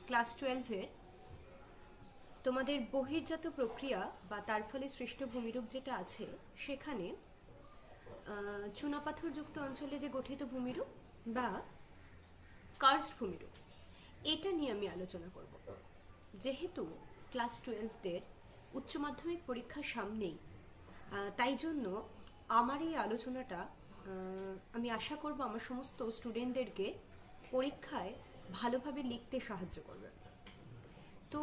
Class 12-এর তোমাদের বহির্জাত প্রক্রিয়া বা তার ফলে সৃষ্ট ভূমিরূপ যেটা আছে সেখানে চুনাপাথরযুক্ত অঞ্চলে যে গঠিত ভূমিরূপ বা কার্স্ট ভূমিরূপ এটা নিয়ে আমি আলোচনা করব। যেহেতু ক্লাস 12-দের উচ্চ মাধ্যমিক পরীক্ষার সামনেই, তাই জন্য আমার এই আলোচনাটা আমি আশা করব আমার সমস্ত স্টুডেন্টদেরকে পরীক্ষায় ভালোভাবে লিখতে সাহায্য করবে। তো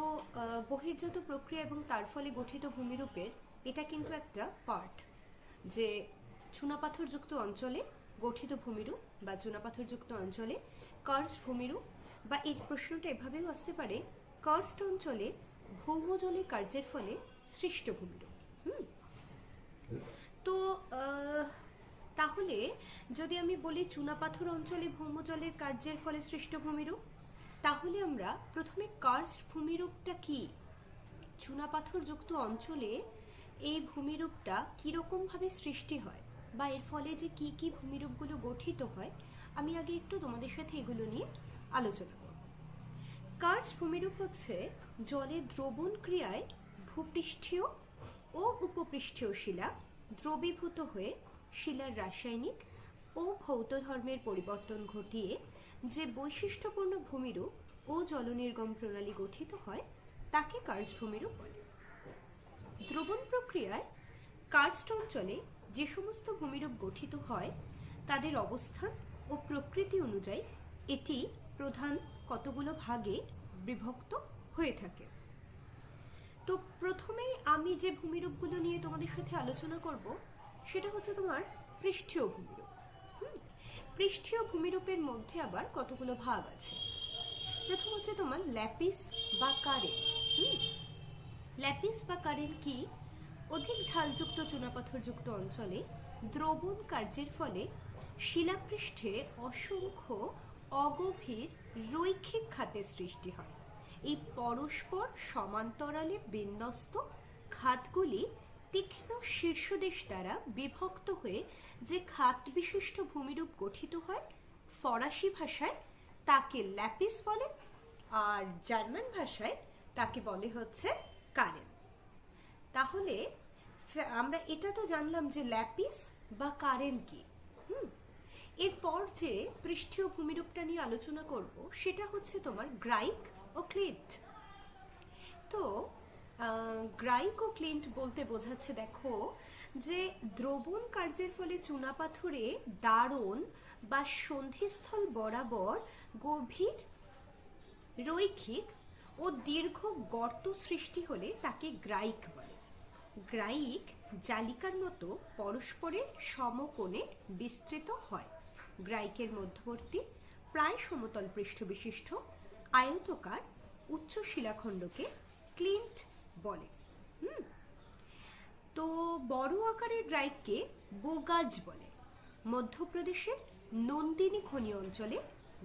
বহির্জাত প্রক্রিয়া এবং তার ফলে গঠিত ভূমিরূপের এটা কিন্তু একটা পার্ট, যে চুনাপাথরযুক্ত অঞ্চলে গঠিত ভূমিরূপ বা চুনাপাথরযুক্ত অঞ্চলে কার্স্ট ভূমিরূপ, বা এই প্রশ্নটা এভাবেও আসতে পারে কার্স্ট অঞ্চলে ভৌমজলে কার্যের ফলে সৃষ্ট ভূমিরূপ। তো তাহলে যদি আমি বলি চুনাপাথর অঞ্চলে ভৌমজলের কার্যের ফলে সৃষ্ট ভূমিরূপ, তাহলে আমরা প্রথমে কার্স্ট ভূমিরূপটা কি, চুনাপাথরযুক্ত অঞ্চলে এই ভূমিরূপটা কিরকম ভাবে সৃষ্টি হয় বা এর ফলে যে কি কি ভূমিরূপগুলো গঠিত হয়, আমি আগে একটু তোমাদের সাথে এগুলো নিয়ে আলোচনা করব। কার্স্ট ভূমিরূপ হচ্ছে জলের দ্রবণ ক্রিয়ায় ভূপৃষ্ঠীয় ও উপপৃষ্ঠীয় শিলা দ্রবীভূত হয়ে শিলার রাসায়নিক ও ভৌত ধর্মের পরিবর্তন ঘটিয়ে যে বৈশিষ্ট্যপূর্ণ ভূমিরূপ ও জলনির্গম প্রণালী গঠিত হয় তাকে কার্স্ট ভূমিরূপ বলে। দ্রবণ প্রক্রিয়ায় কার্স্ট অঞ্চলে যে সমস্ত ভূমিরূপ গঠিত হয় তাদের অবস্থান ও প্রকৃতি অনুযায়ী এটি প্রধান কতগুলো ভাগে বিভক্ত হয়ে থাকে। তো প্রথমেই আমি যে ভূমিরূপগুলো নিয়ে তোমাদের সাথে আলোচনা করব সেটা হচ্ছে তোমার পৃষ্ঠীয় ভূমিরূপ। পৃষ্ঠীয় ভূমিরূপের মধ্যে আবার কতগুলো ভাগ আছে। প্রথম হচ্ছে তোমার ল্যাপিস বা কারেন। ল্যাপিস বা কারেন কি? অধিক ঢালযুক্ত চুনাপাথরযুক্ত অঞ্চলে দ্রবণ কার্যের ফলে শিলাপৃষ্ঠে অসংখ্য অগভীর রৈখিক খাতের সৃষ্টি হয়। এই পরস্পর সমান্তরালে বিন্যস্ত খাতগুলি তীক্ষ্ণ শীর্ষদেশ দ্বারা বিভক্ত হয়ে যে খাত বিশিষ্ট ভূমিরূপ গঠিত হয়, ফরাসি ভাষায় তাকে ল্যাপিস বলে, আর জার্মান ভাষায় তাকে বলে হচ্ছে কারেন। তাহলে আমরা এটা তো জানলাম যে ল্যাপিস বা কারেন কি। এরপর যে পৃষ্ঠীয় ভূমিরূপটা নিয়ে আলোচনা করব সেটা হচ্ছে তোমার গ্রাইক ও ক্লিন্ট। তো গ্রাইক ও ক্লিন্ট বলতে বোঝাচ্ছে, দেখো, যে দ্রবণ কার্যের ফলে চুনাপাথরে দারণ বা সন্ধিস্থল বরাবর গভীর রৈখিক ও দীর্ঘ গর্ত সৃষ্টি হলে তাকে গ্রাইক বলে। গ্রাইক জালিকার মতো পরস্পরের সমকোণে বিস্তৃত হয়। গ্রাইকের মধ্যবর্তী প্রায় সমতল পৃষ্ঠ বিশিষ্ট আয়তকার উচ্চ শিলাখণ্ডকে ক্লিন্ট বলে। তো বড় আকারের গ্রাইককে বোগাজ বলে। মধ্যপ্রদেশের নন্দিনী খনি অঞ্চলে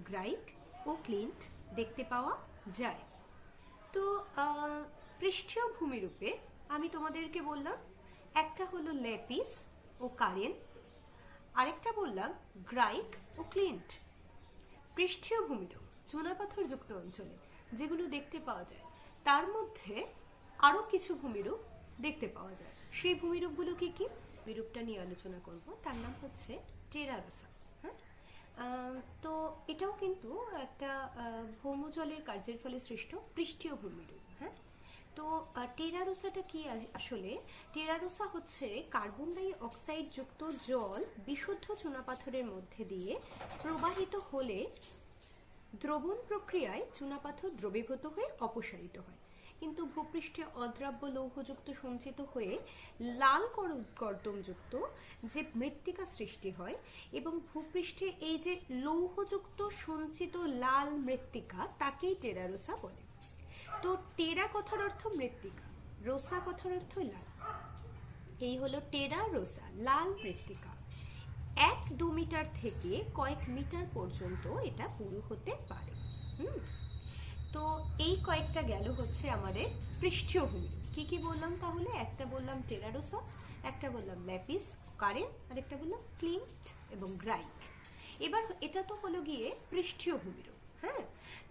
গ্রাইক ও ক্লিন্ট দেখতে পাওয়া যায়। তো পৃষ্ঠীয় ভূমিরূপে আমি তোমাদেরকে বললাম একটা হলো ল্যাপিস ও কারেন, আরেকটা বললাম গ্রাইক ও ক্লিন্ট। পৃষ্ঠীয় ভূমিরূপ চুনাপাথরযুক্ত অঞ্চলে যেগুলো দেখতে পাওয়া যায় তার মধ্যে আরো কিছু ভূমিরূপ দেখতে পাওয়া যায়। সেই ভূমিরূপগুলো কি কি, ভূমিরূপটা নিয়ে আলোচনা করব, তার নাম হচ্ছে টেরারোসা। তো এটাও কিন্তু একটা ভৌমজলের কার্যের ফলে সৃষ্ট পৃষ্ঠীয় ভূমিরূপ। তো টেরারোসাটা কি? আসলে টেরারোসা হচ্ছে কার্বন ডাই অক্সাইড যুক্ত জল বিশুদ্ধ চুনাপাথরের মধ্যে দিয়ে প্রবাহিত হলে দ্রবণ প্রক্রিয়ায় চুনাপাথর দ্রবীভূত হয়ে অপসারিত হয়, কিন্তু ভূপৃষ্ঠে অদ্রাব্য লৌহযুক্ত সঞ্চিত হয়ে লাল কর্দমযুক্ত যে মৃত্তিকা সৃষ্টি হয়, এবং ভূপৃষ্ঠে এই যে লৌহযুক্ত সঞ্চিত লাল মৃত্তিকা তাকেই টেরারোসা বলে। তো টেরা কথার অর্থ মৃত্তিকা, রোসা কথার অর্থ লাল। এই হলো টেরারোসা, লাল মৃত্তিকা। 1-2 মিটার থেকে কয়েক মিটার পর্যন্ত এটা পুরু হতে পারে। তো এই কয়েকটা গেল হচ্ছে আমাদের পৃষ্ঠীয় ভূমিরূপ। কি কি বললাম তাহলে? একটা বললাম টেরারোসা, একটা বললাম ল্যাপিস কারেন, আর একটা বললাম ক্লিন্ট এবং গ্রাইক। এবার এটা তো হলো গিয়ে পৃষ্ঠীয় ভূমিরূপ।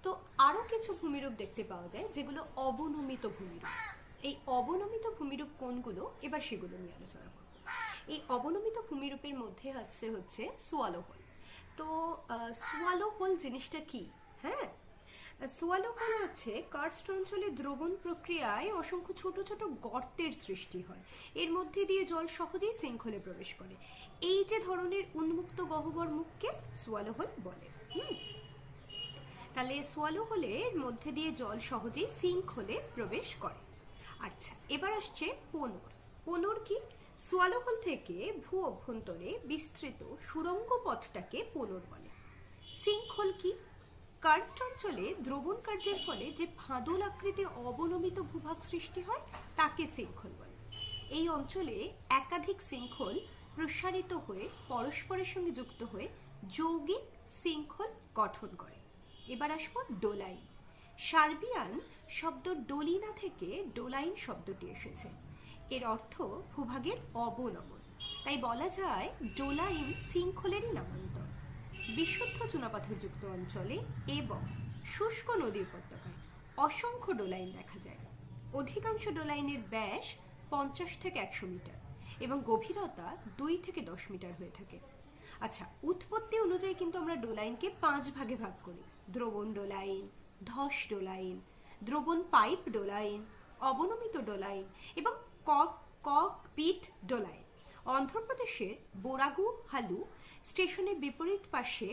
তো আরো কিছু ভূমিরূপ দেখতে পাওয়া যায় যেগুলো অবনমিত ভূমিরূপ। এই অবনমিত ভূমিরূপ কোনগুলো, এবার সেগুলো নিয়ে আলোচনা করব। এই অবনমিত ভূমিরূপের মধ্যে হচ্ছে সোয়ালো হোল। তো সোয়ালো হোল জিনিসটা কি? হ্যাঁ, সোয়ালো হোল হচ্ছে কার্স্ট অঞ্চলে দ্রবণ প্রক্রিয়ায় অসংখ্য ছোট ছোট গর্তের সৃষ্টি হয়, এর মধ্যে দিয়ে জল সহজেই শৃঙ্খলে প্রবেশ করে। এই যে ধরনের উন্মুক্ত গহ্বর মুখকে সোয়ালো হোল বলে। তাহলে সোয়ালো হোলের মধ্যে দিয়ে জল সহজেই শৃঙ্খলে প্রবেশ করে। আচ্ছা, এবার আসছে পোনর। পোনর কি? সোয়ালো হোল থেকে ভূ অভ্যন্তরে বিস্তৃত সুড়ঙ্গ পথটাকে পোনর বলে। শৃঙ্খল কি? কার্স্ট অঞ্চলে দ্রবণ কার্যের ফলে যে ফাঁদল আকৃতির অবনমিত ভূভাগ সৃষ্টি হয় তাকে শৃঙ্খল বলে। এই অঞ্চলে একাধিক শৃঙ্খল প্রসারিত হয়ে পরস্পরের সঙ্গে যুক্ত হয়ে যৌগিক শৃঙ্খল গঠন করে। এবার আসবো ডোলাইন। সার্বিয়ান শব্দ ডোলিনা থেকে ডোলাইন শব্দটি এসেছে। এর অর্থ ভূভাগের অবনমন, তাই বলা যায় ডোলাইন শৃঙ্খলেরই নামান্তর। বিশুদ্ধ চুনাপাথরযুক্ত অঞ্চলে এবং শুষ্ক নদী উপত্যকায় অসংখ্য ডোলাইন দেখা যায়। অধিকাংশ ডোলাইনের ব্যাস 50 থেকে 100 মিটার এবং গভীরতা 2 থেকে 10 মিটার হয়ে থাকে। আচ্ছা, উৎপত্তি অনুযায়ী কিন্তু আমরা ডোলাইনকে 5 ভাগে ভাগ করি: দ্রবণ ডোলাইন, ধস ডোলাইন, দ্রবণ পাইপ ডোলাইন, অবনমিত ডোলাইন এবং ককপিট ডোলাইন। অন্ধ্রপ্রদেশের বোরাগু হালু স্টেশনের বিপরীত পাশে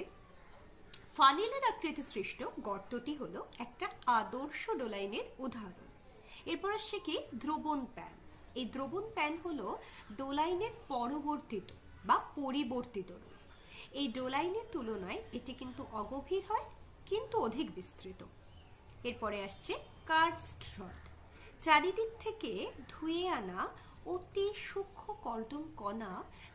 ফানেলের আকৃতি সৃষ্ট গর্তটি হলো একটা আদর্শ ডোলাইনের উদাহরণ। এরপর আসছে কি? দ্রবণ প্যান। এই দ্রবণ প্যান হলো ডোলাইনের পরবর্তিত বা পরিবর্তিত রূপ। এই ডোলাইনের তুলনায় এটি কিন্তু অগভীর হয়, কিন্তু অধিক বিস্তৃত। এরপরে আসছে কার্স্ট হ্রদ। চারিদিক থেকে ধুয়ে আনা অতি সূক্ষ্ম কর্দম কণা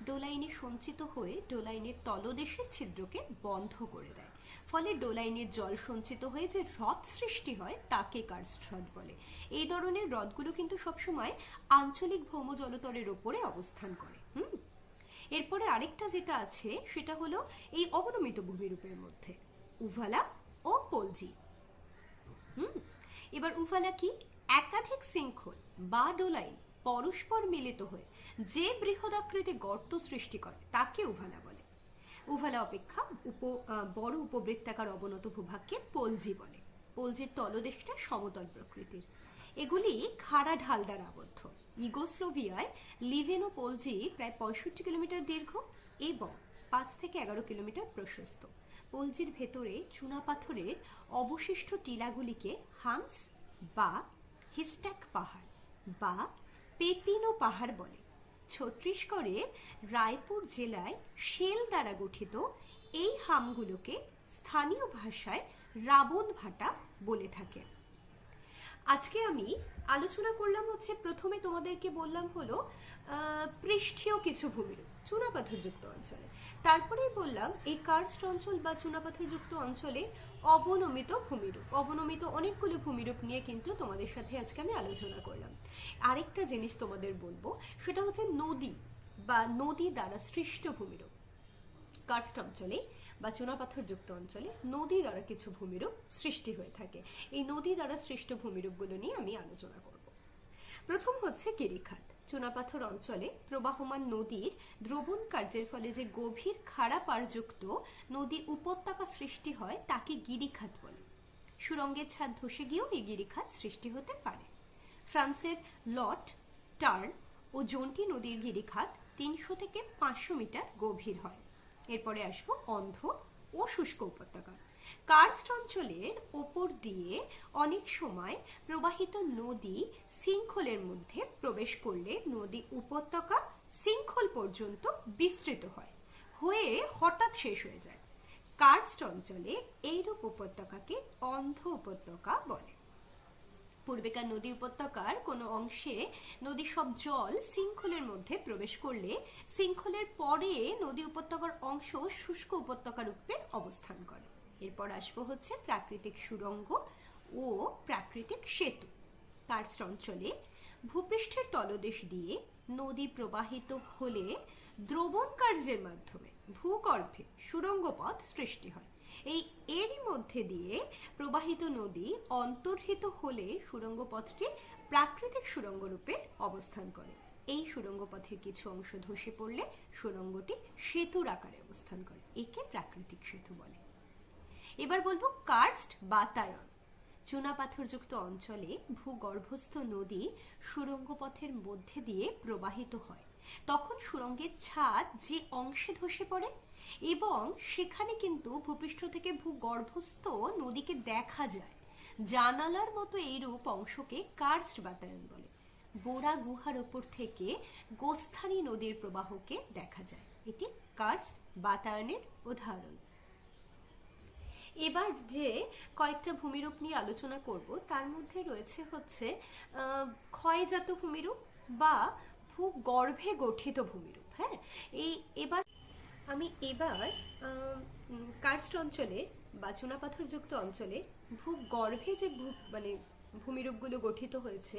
ডোলাইনে সঞ্চিত হয়ে ডোলাইনের তলদেশের ছিদ্রকে বন্ধ করে দেয়। ফলে ডোলাইনের জল সঞ্চিত হয়ে যে হ্রদ সৃষ্টি হয় তাকে কার্স্ট হ্রদ বলে। এই ধরনের হ্রদগুলো কিন্তু সবসময় আঞ্চলিক ভৌম জলতলের ওপরে অবস্থান করে। এরপরে আরেকটা যেটা আছে সেটা হলো এই অবনমিত ভূমিরূপের মধ্যে উভালা ও পলজি। এবার উভালা কি? একাধিক শৃঙ্খল বা ডোলাইন পরস্পর মিলিত হয়ে যে বৃহদাকৃতি গর্ত সৃষ্টি করে তাকে উভালা বলে। উভালা অপেক্ষা বড় উপবৃত্তাকার অবনত ভূভাগকে পলজি বলে। পলজির তলদেশটা সমতল প্রকৃতির। এগুলি খাড়া ঢাল দ্বারা আবদ্ধ। ইউগোস্লোভিয়ায় লিভেনো পলজি প্রায় 65 কিলোমিটার দীর্ঘ এবং 5 থেকে 11 কিলোমিটার প্রশস্ত। পলজির ভেতরে চুনাপাথরের অবশিষ্ট টিলাগুলিকে হামস বা হিস্ট্যাক পাহাড় বা পেপিনো পাহাড় বলে। ছত্তিশগড়ের রায়পুর জেলায় শেল দ্বারা গঠিত এই হামগুলোকে স্থানীয় ভাষায় রাবণ ভাটা বলে থাকে। আজকে আমি আলোচনা করলাম হচ্ছে, প্রথমে তোমাদেরকে বললাম হলো পৃষ্ঠীয় কিছু ভূমিরূপ চুনাপাথরযুক্ত অঞ্চলে, তারপরেই বললাম এই কার্স্ট অঞ্চল বা চুনাপাথরযুক্ত অঞ্চলে অবনমিত ভূমিরূপ। অবনমিত অনেকগুলো ভূমিরূপ নিয়ে কিন্তু তোমাদের সাথে আজকে আমি আলোচনা করলাম। আরেকটা জিনিস তোমাদের বলবো, সেটা হচ্ছে নদী বা নদী দ্বারা সৃষ্ট ভূমিরূপ। কার্স্ট অঞ্চলে বা চুনাপাথরযুক্ত অঞ্চলে নদী দ্বারা কিছু ভূমিরূপ সৃষ্টি হয়ে থাকে। এই নদী দ্বারা সৃষ্ট ভূমিরূপগুলো নিয়ে আমি আলোচনা করব। প্রথম হচ্ছে গিরিখাত। চুনাপাথর অঞ্চলে প্রবাহমান নদীর দ্রবণ কার্যের ফলে যে গভীর খাড়া পাড়যুক্ত নদী উপত্যকা সৃষ্টি হয় তাকে গিরিখাত বলে। সুরঙ্গের ছাদ ধসে গিয়েও এই গিরিখাত সৃষ্টি হতে পারে। ফ্রান্সের লট, টার্ন ও জন্টি নদীর গিরিখাত 300 থেকে 500 মিটার গভীর হয়। এরপরে আসবো অন্ধ্র ও শুষ্ক উপত্যকা। কার্স্ট অঞ্চলের ওপর দিয়ে অনেক সময় প্রবাহিত নদী শৃঙ্খলের মধ্যে প্রবেশ করলে নদী উপত্যকা শৃঙ্খল পর্যন্ত বিস্তৃত হয়ে হঠাৎ শেষ হয়ে যায়। কার্স্ট অঞ্চলে এইরূপ উপত্যকাকে অন্ধ্র উপত্যকা বলে। পূর্বেকার নদী উপত্যকার কোনো অংশে নদী সব জল শৃঙ্খলের মধ্যে প্রবেশ করলে শৃঙ্খলের পরে নদী উপত্যকার অংশ শুষ্ক উপত্যকা রূপে অবস্থান করে। এরপর আসবো হচ্ছে প্রাকৃতিক সুড়ঙ্গ ও প্রাকৃতিক সেতু। কার্স্ট অঞ্চলে ভূপৃষ্ঠের তলদেশ দিয়ে নদী প্রবাহিত হলে দ্রবণ কার্যের মাধ্যমে ভূগর্ভে সুড়ঙ্গ পথ সৃষ্টি হয়। এই এরই মধ্যে দিয়ে প্রবাহিত নদী অন্তর্হিত হলে সুড়ঙ্গ পথটি প্রাকৃতিক সুড়ঙ্গ রূপে অবস্থান করে। এই সুড়ঙ্গ পথের কিছু অংশ ধসে পড়লে সুড়ঙ্গটি সেতুর আকারে অবস্থান করে, একে প্রাকৃতিক সেতু বলে। এবার বলবো কার্স্ট বাতায়ন। চুনাপাথরযুক্ত অঞ্চলে ভূগর্ভস্থ নদী সুড়ঙ্গ পথের মধ্যে দিয়ে প্রবাহিত হয়, তখন সুড়ঙ্গের ছাদ যে অংশে ধসে পড়ে এবং সেখানে কিন্তু ভূপৃষ্ঠ থেকে ভূগর্ভস্থ নদীকে দেখা যায়। জানালার মতো এইরূপ অংশকে কার্স্ট বাতায়ন বলে। বোরা গুহার ওপর থেকে গোস্থানী নদীর প্রবাহকে দেখা যায়, এটি কার্স্ট বাতায়নের উদাহরণ। এবার যে কয়েকটা ভূমিরূপ নিয়ে আলোচনা করব তার মধ্যে রয়েছে হচ্ছে ক্ষয়জাত ভূমিরূপ বা ভূগর্ভে গঠিত ভূমিরূপ। হ্যাঁ, আমি এবার কার্স্ট অঞ্চলে বা চুনাপাথরযুক্ত অঞ্চলে ভূগর্ভে যে ভূমিরূপগুলো গঠিত হয়েছে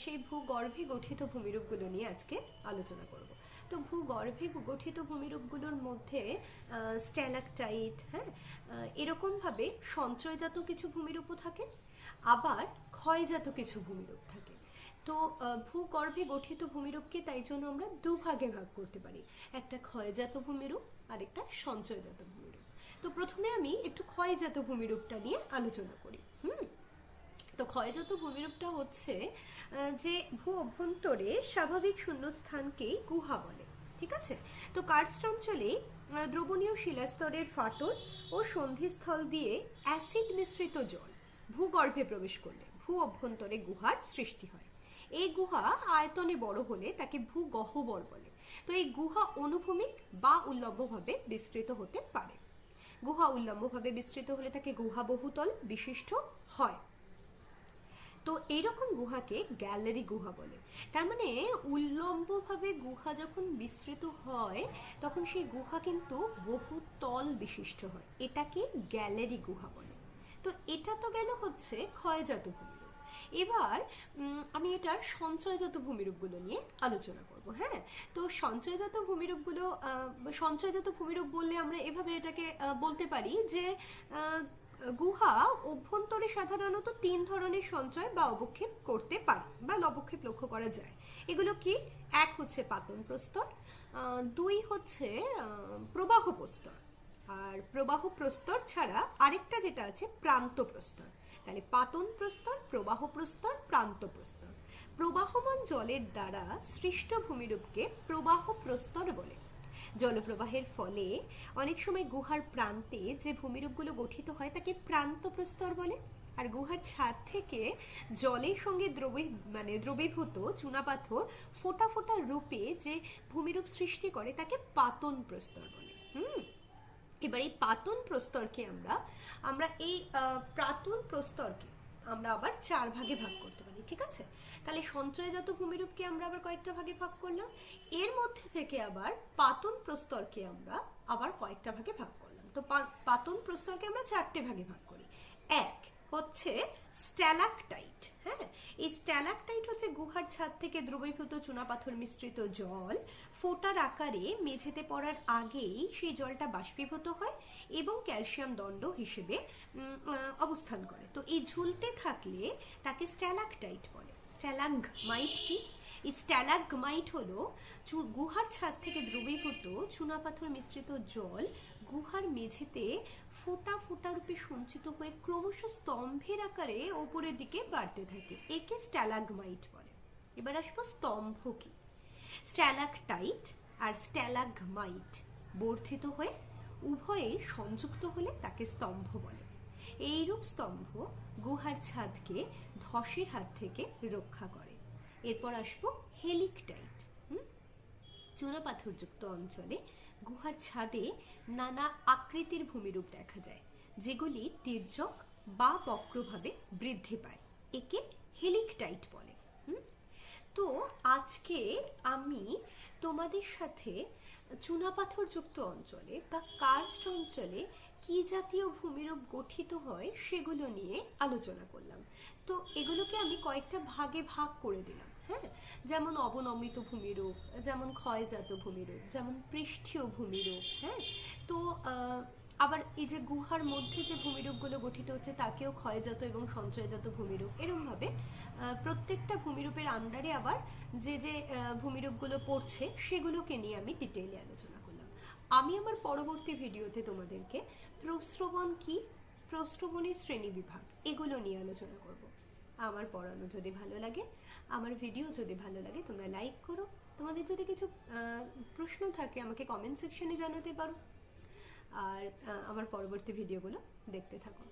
সেই ভূগর্ভে গঠিত ভূমিরূপগুলো নিয়ে আজকে আলোচনা করব। তো ভূগর্ভে গঠিত ভূমিরূপগুলোর মধ্যে স্ট্যালাকটাইট, হ্যাঁ, এরকম ভাবে সঞ্চয়জাত কিছু ভূমিরূপও থাকে, আবার ক্ষয়জাত কিছু ভূমিরূপ থাকে। তো ভূগর্ভে গঠিত ভূমিরূপকে তাই জন্য আমরা দুভাগে ভাগ করতে পারি, একটা ক্ষয়জাত ভূমিরূপ আর একটা সঞ্চয়জাত ভূমিরূপ। তো প্রথমে আমি একটু ক্ষয়জাত ভূমিরূপটা নিয়ে আলোচনা করি। তো ক্ষয়জাত ভূমিরূপটা হচ্ছে যে ভূ অভ্যন্তরে স্বাভাবিক শূন্যস্থানকেই গুহা বলে। ঠিক আছে, তো কার্স্ট অঞ্চলে দ্রবণীয় শিলাস্তরের ফাটল ও সন্ধিস্থল দিয়ে অ্যাসিড মিশ্রিত জল ভূগর্ভে প্রবেশ করলে ভূ অভ্যন্তরে গুহার সৃষ্টি হয়। এই গুহা আয়তনে বড় হলে তাকে ভূগহ্বর বলে। তো এই গুহা অনুভূমিক বা উল্লম্বভাবে বিস্তৃত হতে পারে। গুহা উল্লম্বভাবে বিস্তৃত হলে তাকে গুহা বহুতল বিশিষ্ট হয়। তো এইরকম গুহাকে গ্যালারি গুহা বলে। তার মানে উল্লম্বভাবে গুহা যখন বিস্তৃত হয় তখন সেই গুহা কিন্তু বহুতল বিশিষ্ট হয়, এটাকে গ্যালারি গুহা বলে। তো এটা তো গেল হচ্ছে ক্ষয়জাত ভূমিরূপ। এবার আমি এটার সঞ্চয়জাত ভূমিরূপগুলো নিয়ে আলোচনা করব। হ্যাঁ, তো সঞ্চয়জাত ভূমিরূপ বললে আমরা এভাবে এটাকে বলতে পারি যে গুহা অভ্যন্তরে সাধারণত 3 ধরনের সঞ্চয় বা অবক্ষেপ করতে পারে বা অবক্ষেপ লক্ষ্য করা যায়। এগুলো কি? এক হচ্ছে পাতন প্রস্তর, দুই হচ্ছে প্রবাহ প্রস্তর, আর প্রবাহ প্রস্তর ছাড়া আরেকটা যেটা আছে প্রান্ত প্রস্তর। তাহলে পাতন প্রস্তর, প্রবাহ প্রস্তর, প্রান্ত প্রস্তর। প্রবাহমান জলের দ্বারা সৃষ্ট ভূমিরূপকে প্রবাহ প্রস্তর বলে। জলপ্রবাহের ফলে অনেক সময় গুহার প্রান্তে যে ভূমিরূপগুলো গঠিত হয় তাকে প্রান্ত প্রস্তর বলে। আর গুহার ছাদ থেকে জলের সঙ্গে দ্রবীভূত চুনাপাথর ফোটা ফোটা রূপে যে ভূমিরূপ সৃষ্টি করে তাকে পাতন প্রস্তর বলে। এবার এই পাতন প্রস্তরকে আমরা এই প্রাতন প্রস্তরকে আমরা আবার 4 ভাগে ভাগ করতে পারি। ঠিক আছে, তাহলে সঞ্চয়জাত ভূমিরূপকে আমরা আবার কয়েকটা ভাগে ভাগ করলাম, এর মধ্যে থেকে আবার পাতন প্রস্তরকে আমরা আবার কয়েকটা ভাগে ভাগ করলাম। তো পাতন প্রস্তরকে আমরা 4টে ভাগে ভাগ করি। এক হচ্ছে স্ট্যালাকটাইট। হ্যাঁ, এই স্ট্যালাকটাইট হচ্ছে গুহার ছাদ থেকে দ্রবীভূত চুনাপাথর মিশ্রিত জল ফোঁটার আকারে মেঝেতে পড়ার আগেই সেই জলটা বাষ্পীভূত হয় এবং ক্যালসিয়াম দণ্ড হিসেবে অবস্থান করে। তো এই ঝুলতে থাকলে তাকে স্ট্যালাকটাইট বলে। স্ট্যালাগমাইট কি? এই স্ট্যালাগমাইট হলো গুহার ছাদ থেকে দ্রবীভূত চুনাপাথর মিশ্রিত জল গুহার মেঝেতে ফোঁটা ফোঁটা রূপে সঞ্চিত হয়ে ক্রমশ স্তম্ভের আকারে ওপরের দিকে বাড়তে থাকে, একে স্ট্যালাগমাইট বলে। এবার আসবো স্তম্ভ কি। স্ট্যালাকটাইট আর স্ট্যালাগমাইট বর্ধিত হয়ে উভয়ে সংযুক্ত হলে তাকে স্তম্ভ বলে। এইরূপ স্তম্ভ গুহার ছাদকে ধসের হাত থেকে রক্ষা করে। এরপর আসবো হেলিকটাইট। চুনাপাথরযুক্ত অঞ্চলে গুহার ছাদে নানা আকৃতির ভূমিরূপ দেখা যায়, যেগুলি তির্যক বা বক্রভাবে বৃদ্ধি পায়, একে হেলিকটাইট বলে। তো আজকে আমি তোমাদের সাথে চুনাপাথরযুক্ত অঞ্চলে বা কার্স্ট অঞ্চলে কি জাতীয় ভূমিরূপ গঠিত হয় সেগুলো নিয়ে আলোচনা করলাম। তো এগুলোকে আমি কয়েকটা ভাগে ভাগ করে দিলাম। হ্যাঁ, যেমন অবনমিত ভূমিরূপ, যেমন ক্ষয়জাত ভূমিরূপ, যেমন পৃষ্ঠীয় ভূমিরূপ। হ্যাঁ, তো আবার এই যে গুহার মধ্যে যে ভূমিরূপগুলো গঠিত হচ্ছে তাকেও ক্ষয়জাত এবং সঞ্চয়জাত ভূমিরূপ, এরমভাবে প্রত্যেকটা ভূমিরূপের আন্ডারে আবার যে যে ভূমিরূপগুলো পড়ছে সেগুলোকে নিয়ে আমি ডিটেইলে আলোচনা করলাম। আমি আমার পরবর্তী ভিডিওতে তোমাদেরকে প্রস্রবণ কি, প্রস্রবণের শ্রেণী বিভাগ, এগুলো নিয়ে আলোচনা করব। আমার পড়ানো যদি ভালো লাগে, আমার ভিডিও যদি ভালো লাগে, তোমরা লাইক করো। তোমাদের যদি কিছু প্রশ্ন থাকে আমাকে কমেন্ট সেকশনে জানাতে পারো। আর আমার পরবর্তী ভিডিওগুলো দেখতে থাকো।